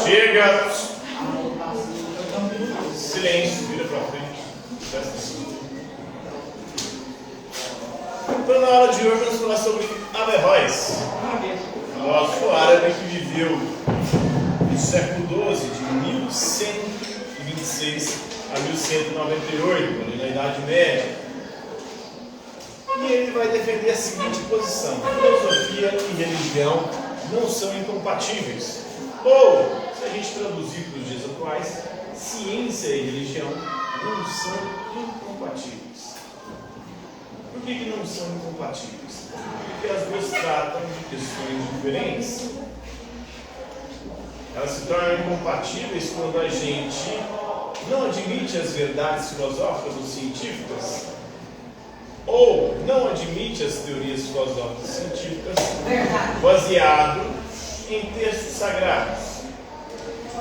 Chega. Silêncio, vira para frente. Então, na aula de hoje, vamos falar sobre Averroes, filósofo árabe que viveu no século XII, de 1126 a 1198, ali na Idade Média. E ele vai defender a seguinte posição: filosofia e religião não são incompatíveis. Ou, se a gente traduzir para os dias atuais, ciência e religião não são incompatíveis. Por que não são incompatíveis? Porque as duas tratam de questões diferentes. Elas se tornam incompatíveis quando a gente não admite as verdades filosóficas ou científicas, ou não admite as teorias filosóficas e científicas baseado em textos sagrados.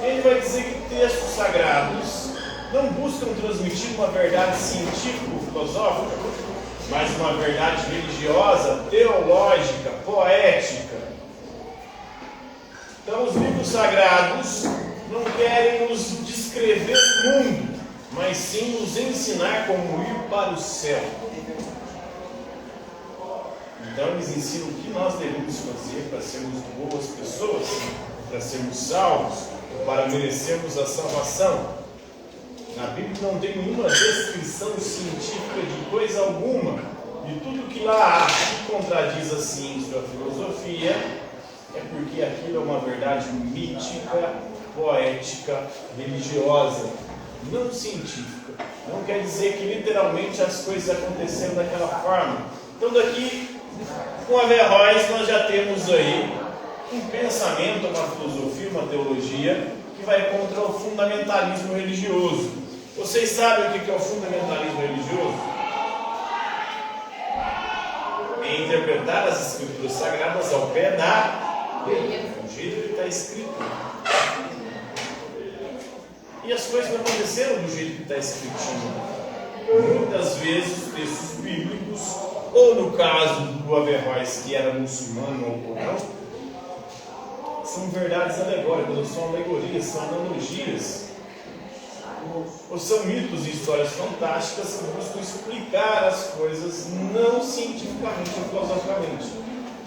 Ele vai dizer que textos sagrados não buscam transmitir uma verdade científico-filosófica, mas uma verdade religiosa, teológica, poética. Então, os livros sagrados não querem nos descrever o mundo, mas sim nos ensinar como ir para o céu. Então, eles ensinam o que nós devemos fazer para sermos boas pessoas, para sermos salvos, para merecermos a salvação. Na Bíblia não tem nenhuma descrição científica de coisa alguma. E tudo que lá há que contradiz a ciência ou a filosofia é porque aquilo é uma verdade mítica, poética, religiosa, não científica. Não quer dizer que literalmente as coisas aconteceram daquela forma. Então daqui, com Averroes, nós já temos aí um pensamento, uma filosofia, uma teologia que vai contra o fundamentalismo religioso. Vocês sabem o que é o fundamentalismo religioso? É interpretar as escrituras sagradas ao pé da letra, do jeito que está escrito. E as coisas não aconteceram do jeito que está escritinho. Muitas vezes textos bíblicos, ou no caso do Averroes, que era muçulmano ou Corão, são verdades alegóricas, ou são alegorias, são analogias, ou são mitos e histórias fantásticas que buscam explicar as coisas não cientificamente ou filosoficamente,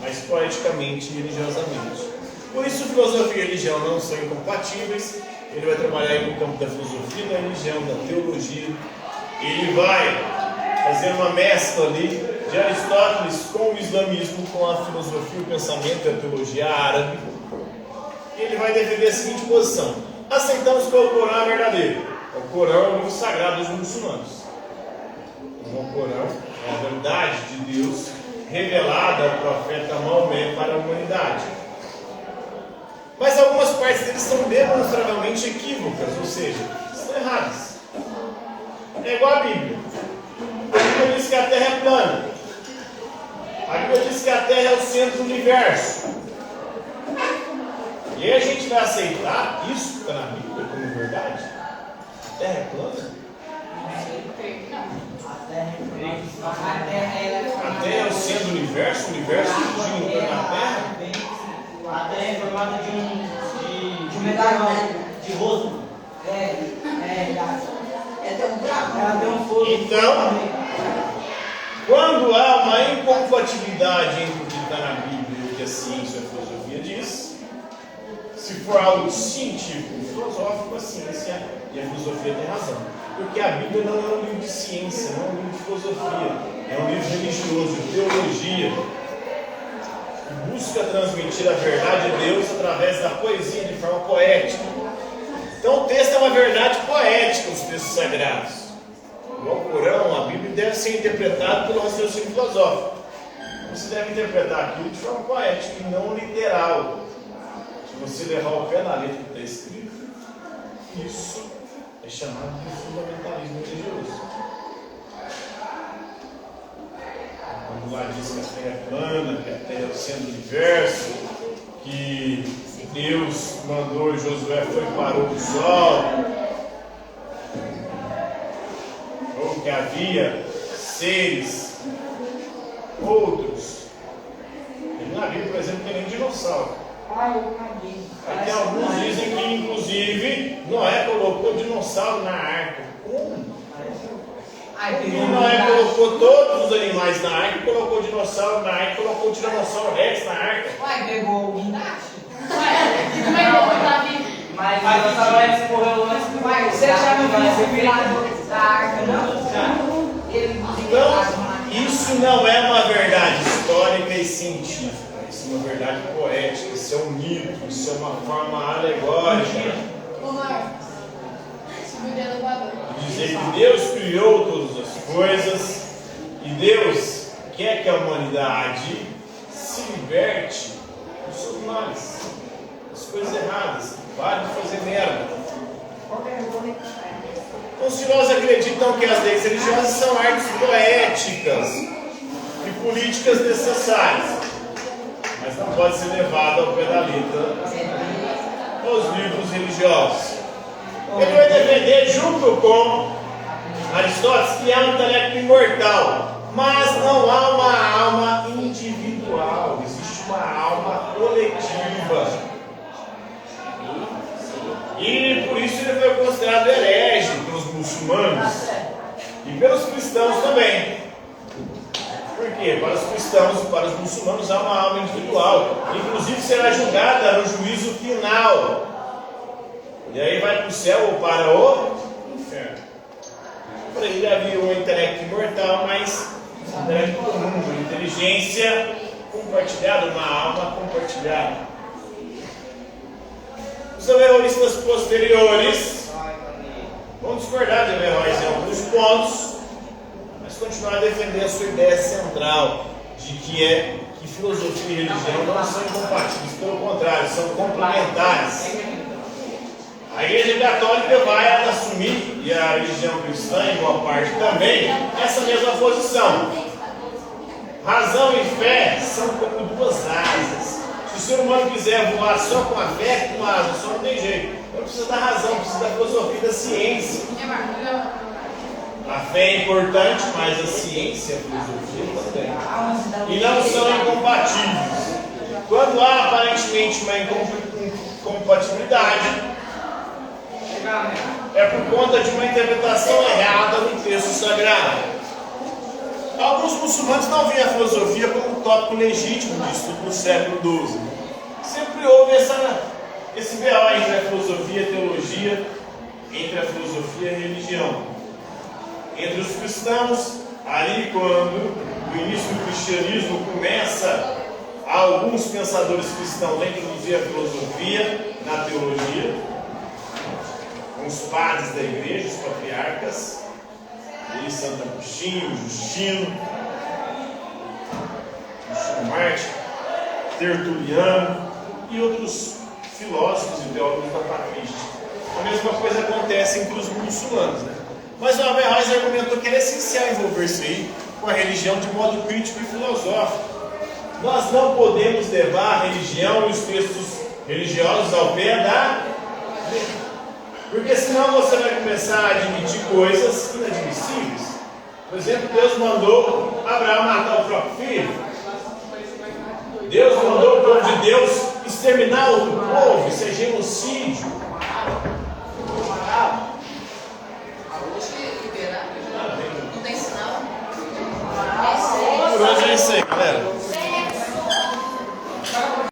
mas poeticamente e religiosamente. Por isso, filosofia e religião não são incompatíveis. Ele vai trabalhar aí no campo da filosofia, da religião, da teologia. Ele vai fazer uma mescla ali de Aristóteles com o islamismo, com a filosofia, o pensamento e a teologia árabe. E ele vai defender a seguinte posição: aceitamos que o Corão é verdadeiro. O Corão é o livro sagrado dos muçulmanos. O Corão é a verdade de Deus revelada ao profeta Maomé para a humanidade. Mas algumas partes deles são demonstravelmente equívocas, ou seja, estão erradas. É igual a Bíblia. A Bíblia diz que a Terra é plana. A Bíblia diz que a Terra é o centro do universo. E aí a gente vai aceitar isso que está na Bíblia como verdade? A Terra é plana? A Terra é o centro do universo, o universo gira em torno da Terra? A Terra é formada de medalhão, de rosto. Tem um buraco. Ela tem um fogo. Então, quando há uma incompatibilidade entre o que está na Bíblia e o que a ciência e a filosofia diz, se for algo científico e filosófico, a ciência e a filosofia têm razão. Porque a Bíblia não é um livro de ciência, não é um livro de filosofia, é um livro religioso, de teologia, que busca transmitir a verdade de Deus através da poesia, de forma poética. Então o texto é uma verdade poética, os textos sagrados. O Corão, a Bíblia, deve ser interpretado pelo raciocínio filosófico. Você deve interpretar aquilo de forma poética e não literal. Se você levar o pé na letra que está escrito, isso é chamado de fundamentalismo religioso. Quando lá diz que a Terra é plana, que a Terra é o centro do universo, que Deus mandou e Josué foi e parou o sol, ou que havia seres outros. Na Bíblia, por exemplo, não tem nem dinossauro. Aí tem alguns dizem que, inclusive, Noé colocou dinossauro na arca. Como? E Noé colocou todos os animais na arca, colocou dinossauro na arca, colocou o tiranossauro rex na arca. Uai, pegou o guindaste? Como é que eu vou estar vivo? Mas o dinossauro rex morreu antes do Uai, você já não viu esse filho da arca, não? Já. Então, isso não é uma verdade histórica e científica. Isso é uma verdade poética, isso é um mito, isso é uma forma alegórica. Ô, Marcos, subiu o dedo voador. Dizer que Deus criou todas as coisas e Deus quer que a humanidade se liberte dos seus males, das coisas erradas, pare de fazer merda. Então, se nós acreditamos que as leis religiosas são artes poéticas e políticas necessárias, mas não pode ser levado ao pé da letra nos livros religiosos. Ele vai defender, junto com Aristóteles, que há um intelecto imortal, mas não há uma alma individual, existe uma alma coletiva. E por isso ele foi considerado herege pelos muçulmanos e pelos cristãos também. Por quê? Para os cristãos e para os muçulmanos há uma alma individual, inclusive será julgada no juízo final. E aí vai para o céu ou para o inferno. Para ele havia um intelecto imortal, mas um intelecto comum, uma inteligência compartilhada, uma alma compartilhada. Os averroístas posteriores vão discordar de Averroes em alguns pontos, mas continuar a defender a sua ideia central de que filosofia e religião não são incompatíveis, pelo contrário, são complementares. A Igreja Católica vai assumir, e a religião cristã, em boa parte também, essa mesma posição. Razão e fé são como duas asas. Se o ser humano quiser voar só com a fé, com a asa, só não tem jeito. Não precisa da razão, precisa da filosofia e da ciência. A fé é importante, mas a ciência e a filosofia também. E não são incompatíveis. Quando há aparentemente uma incompatibilidade, é por conta de uma interpretação errada no texto sagrado. Alguns muçulmanos não veem a filosofia como um tópico legítimo de estudo no século XII. Sempre houve esse B.O. entre a filosofia e a teologia, entre a filosofia e a religião. Entre os cristãos, ali quando o início do cristianismo começa, alguns pensadores cristãos a introduzir a filosofia na teologia, os padres da igreja, os patriarcas, e Santo Agostinho, Justino Mártir, Tertuliano e outros filósofos e teólogos da patrística. A mesma coisa acontece entre os muçulmanos, né? Mas o Averroes argumentou que era essencial envolver-se aí com a religião de modo crítico e filosófico. Nós não podemos levar a religião e os textos religiosos ao pé da letra. Porque senão você vai começar a admitir coisas inadmissíveis. Por exemplo, Deus mandou Abraão matar o próprio filho. Deus mandou o povo de Deus exterminar outro povo. Isso é genocídio.